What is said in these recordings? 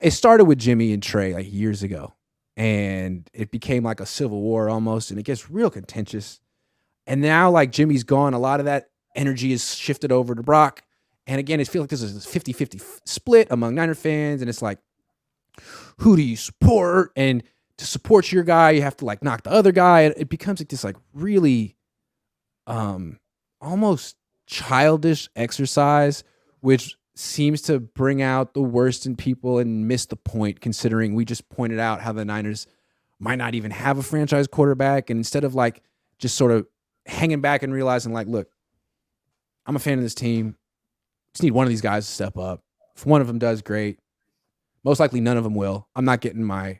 it started with Jimmy and Trey like years ago, and it became like a civil war almost, and it gets real contentious. And now, like, Jimmy's gone, a lot of that energy is shifted over to Brock. And again, it feels like this is a 50-50 split among Niner fans, and it's like, who do you support? And to support your guy, you have to like knock the other guy. It becomes like this like really almost childish exercise, which seems to bring out the worst in people and miss the point, considering we just pointed out how the Niners might not even have a franchise quarterback. And instead of like just sort of hanging back and realizing like, look, I'm a fan of this team. Just need one of these guys to step up. If one of them does, great. Most likely none of them will. I'm not getting my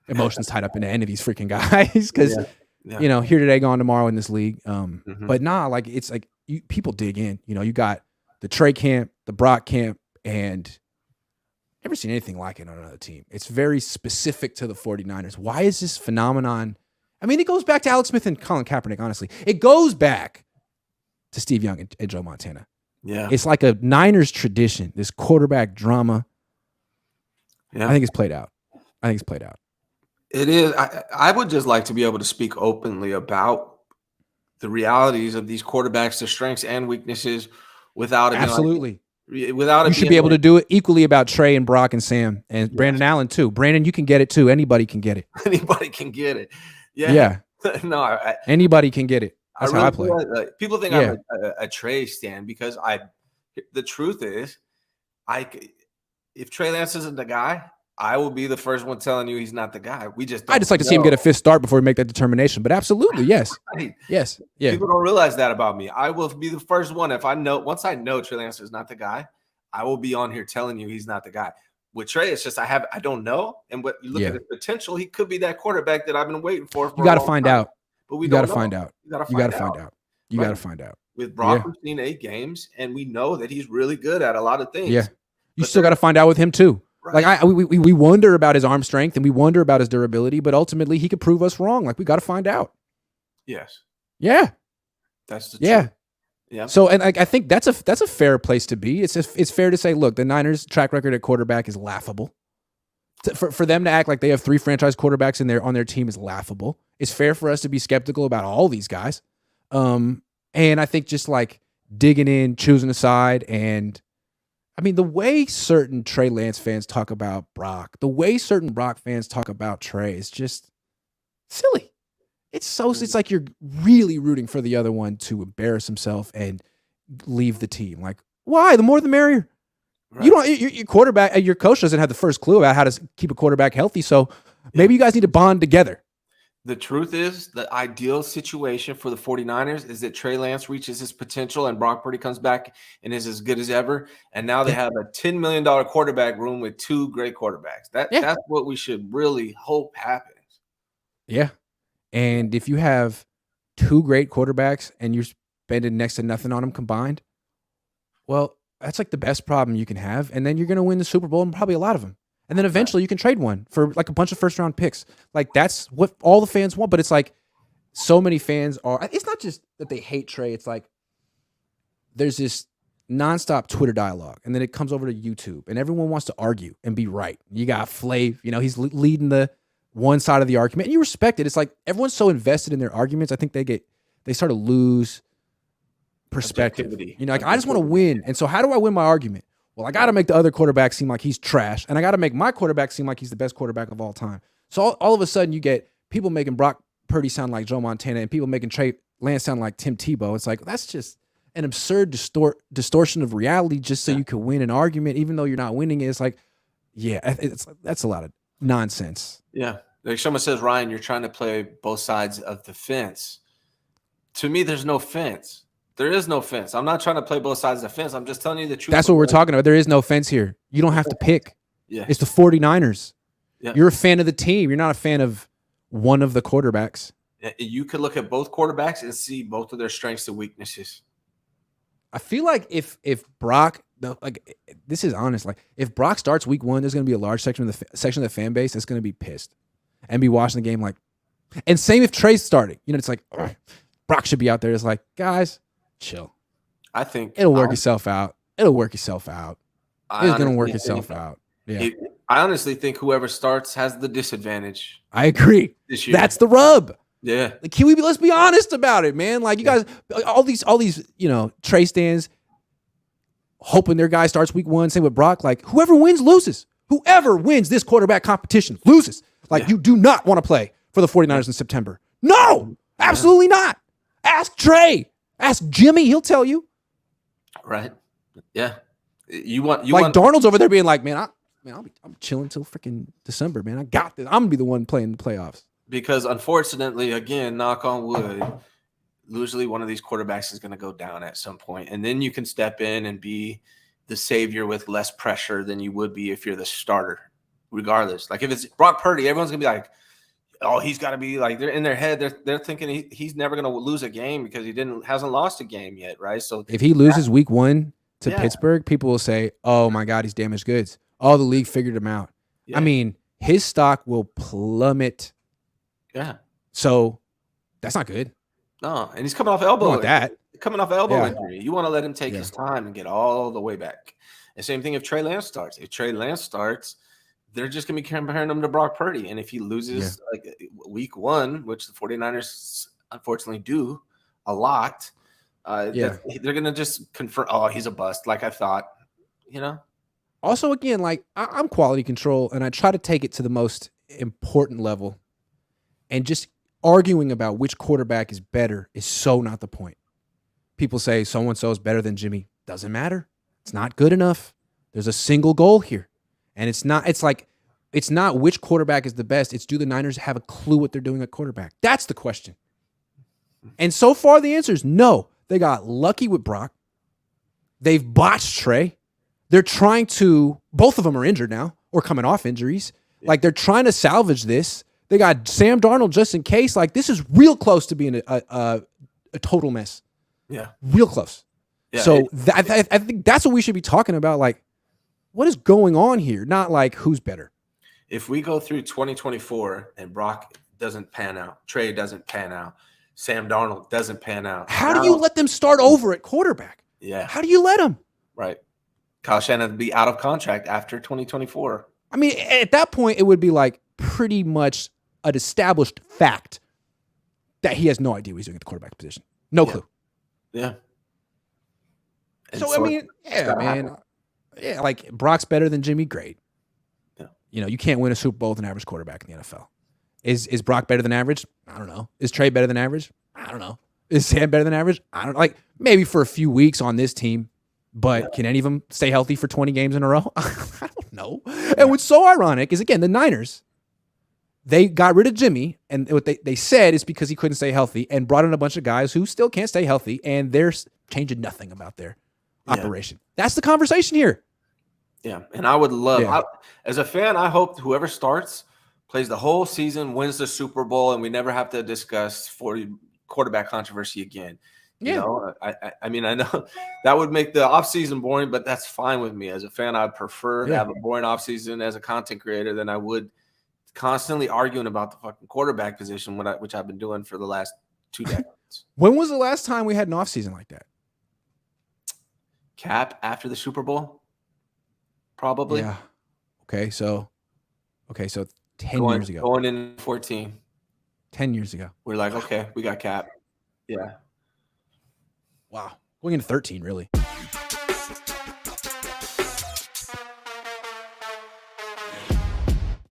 emotions tied up into any of these freaking guys because, you know, here today, gone tomorrow in this league. But nah, like it's like people dig in. You know, you got the Trey camp, the Brock camp, and never seen anything like it on another team. It's very specific to the 49ers. Why is this phenomenon? I mean, it goes back to Alex Smith and Colin Kaepernick, honestly. It goes back to Steve Young and Joe Montana. Yeah. It's like a Niners tradition, this quarterback drama. Yeah. I think it's played out. It is. I would just like to be able to speak openly about the realities of these quarterbacks, their strengths and weaknesses without it. Absolutely. Without it, you should be able to do it equally about Trey and Brock and Sam and Brandon Allen too. Brandon, you can get it too. Anybody can get it. Anybody can get it. Yeah. No, anybody can get it. That's how I play. Like, people think I'm a Trey stan because the truth is, if Trey Lance isn't the guy, I will be the first one telling you he's not the guy. I just like to see him get a fifth start before we make that determination. But absolutely, yes. Right. Yes. Yeah. People don't realize that about me. I will be the first one. Once I know Trey Lance is not the guy, I will be on here telling you he's not the guy. With Trey, it's just I don't know. And what you look at his potential, he could be that quarterback that I've been waiting for. You got to find out. But we got to know. find out. You got to find out. You got to find out. With Brock, we've seen 8 games, and we know that he's really good at a lot of things. Yeah. You still got to find out with him too. Right. Like we wonder about his arm strength and we wonder about his durability, but ultimately he could prove us wrong. Like we got to find out. Yes. Yeah. That's the truth. Yeah. So, and I think that's a fair place to be. It's fair to say, look, the Niners' track record at quarterback is laughable. For them to act like they have 3 franchise quarterbacks on their team is laughable. It's fair for us to be skeptical about all these guys. And I think just like digging in, choosing a side, and I mean, the way certain Trey Lance fans talk about Brock, the way certain Brock fans talk about Trey is just silly. It's like you're really rooting for the other one to embarrass himself and leave the team. Like, why? The more the merrier. Right. Your quarterback, your coach doesn't have the first clue about how to keep a quarterback healthy. So maybe you guys need to bond together. The truth is, the ideal situation for the 49ers is that Trey Lance reaches his potential and Brock Purdy comes back and is as good as ever. And now they have a $10 million quarterback room with 2 great quarterbacks. That's what we should really hope happens. Yeah. And if you have 2 great quarterbacks and you're spending next to nothing on them combined, well, that's like the best problem you can have. And then you're going to win the Super Bowl and probably a lot of them. And then eventually you can trade one for like a bunch of first round picks. Like that's what all the fans want. But it's like so many fans are. It's not just that they hate Trey. It's like there's this nonstop Twitter dialogue, and then it comes over to YouTube, and everyone wants to argue and be right. You got Flav, he's leading the one side of the argument, and you respect it. It's like everyone's so invested in their arguments. I think they start to lose perspective. Like I just want to win, and so how do I win my argument? Well, I got to make the other quarterback seem like he's trash, and I got to make my quarterback seem like he's the best quarterback of all time. So all of a sudden, you get people making Brock Purdy sound like Joe Montana and people making Trey Lance sound like Tim Tebow. It's like, that's just an absurd distortion of reality just so you can win an argument, even though you're not winning it. It's like, that's a lot of nonsense. Yeah. Like someone says, Ryan, you're trying to play both sides of the fence. To me, there's no fence. There is no fence. I'm not trying to play both sides of the fence. I'm just telling you the truth. That's what we're talking about. There is no fence here. You don't have to pick. Yeah. It's the 49ers. Yeah. You're a fan of the team. You're not a fan of one of the quarterbacks. You could look at both quarterbacks and see both of their strengths and weaknesses. I feel like if Brock, like this is honest, like if Brock starts week 1, there's going to be a large section of the fan base that's going to be pissed and be watching the game like, and same if Trey's starting. It's like Brock should be out there. It's like, guys, chill. I think it'll work itself out. It's going to work itself out. Yeah. I honestly think whoever starts has the disadvantage I agree. this year. That's the rub. Yeah. Like, let's be honest about it, man. Like, you guys, all these, Trey stands hoping their guy starts week 1. Same with Brock. Like, whoever wins loses. Whoever wins this quarterback competition loses. Like, you do not want to play for the 49ers in September. No, absolutely not. Ask Trey. Ask Jimmy. He'll tell you. Right. Yeah. You like want Darnold's over there being like, I'm chilling till freaking December, man. I got this. I'm gonna be the one playing the playoffs. Because unfortunately, again, knock on wood, usually one of these quarterbacks is going to go down at some point, and then you can step in and be the savior with less pressure than you would be if you're the starter, regardless. Like if it's Brock Purdy, everyone's gonna be like, "Oh, he's got to be like." They're in their head, they're thinking he's never going to lose a game because hasn't lost a game yet, right? So if he loses week 1 to Pittsburgh, people will say, "Oh my God, he's damaged goods." Oh, the league figured him out. Yeah. I mean, his stock will plummet. Yeah. So that's not good. No, and he's coming off elbow. Coming off elbow injury. You want to let him take his time and get all the way back. And same thing if Trey Lance starts. If Trey Lance starts, they're just going to be comparing him to Brock Purdy. And if he loses like week 1, which the 49ers unfortunately do a lot, they're going to just confirm, oh, he's a bust, like I thought, Also, again, like I'm quality control, and I try to take it to the most important level. And just arguing about which quarterback is better is so not the point. People say so-and-so is better than Jimmy. Doesn't matter. It's not good enough. There's a single goal here. And it's not which quarterback is the best. It's do the Niners have a clue what they're doing at quarterback? That's the question. And so far the answer is no. They got lucky with Brock. They've botched Trey. They're trying to, both of them are injured now or coming off injuries. Like they're trying to salvage this. They got Sam Darnold just in case. Like this is real close to being a total mess. Yeah. Real close. Yeah, so I think that's what we should be talking about. Like, what is going on here? Not like who's better. If we go through 2024 and Brock doesn't pan out, Trey doesn't pan out, Sam Darnold doesn't pan out. How do you let them start over at quarterback? Yeah. How do you let them? Right. Kyle Shanahan would be out of contract after 2024. I mean, at that point, it would be like pretty much an established fact that he has no idea what he's doing at the quarterback position. No clue. Yeah. So, I mean, man. Yeah, like Brock's better than Jimmy, great. Yeah. You can't win a Super Bowl with an average quarterback in the NFL. Is Brock better than average? I don't know. Is Trey better than average? I don't know. Is Sam better than average? I don't know. Like maybe for a few weeks on this team, but can any of them stay healthy for 20 games in a row? I don't know. And what's so ironic is, again, the Niners, they got rid of Jimmy, and what they said is because he couldn't stay healthy, and brought in a bunch of guys who still can't stay healthy, and they're changing nothing about their operation. That's the conversation here. Yeah, and I would love, as a fan, I hope whoever starts plays the whole season, wins the Super Bowl, and we never have to discuss 40 quarterback controversy again. You know, I mean, I know that would make the offseason boring, but that's fine with me. As a fan, I'd prefer to have a boring offseason as a content creator than I would constantly arguing about the fucking quarterback position, which I've been doing for the last 2 decades. When was the last time we had an offseason like that? Cap after the Super Bowl? Probably. Yeah. Okay, so 10 years ago. Going in 14. 10 years ago. We're like, okay, we got Cap. Yeah. Wow. Going into 13, really.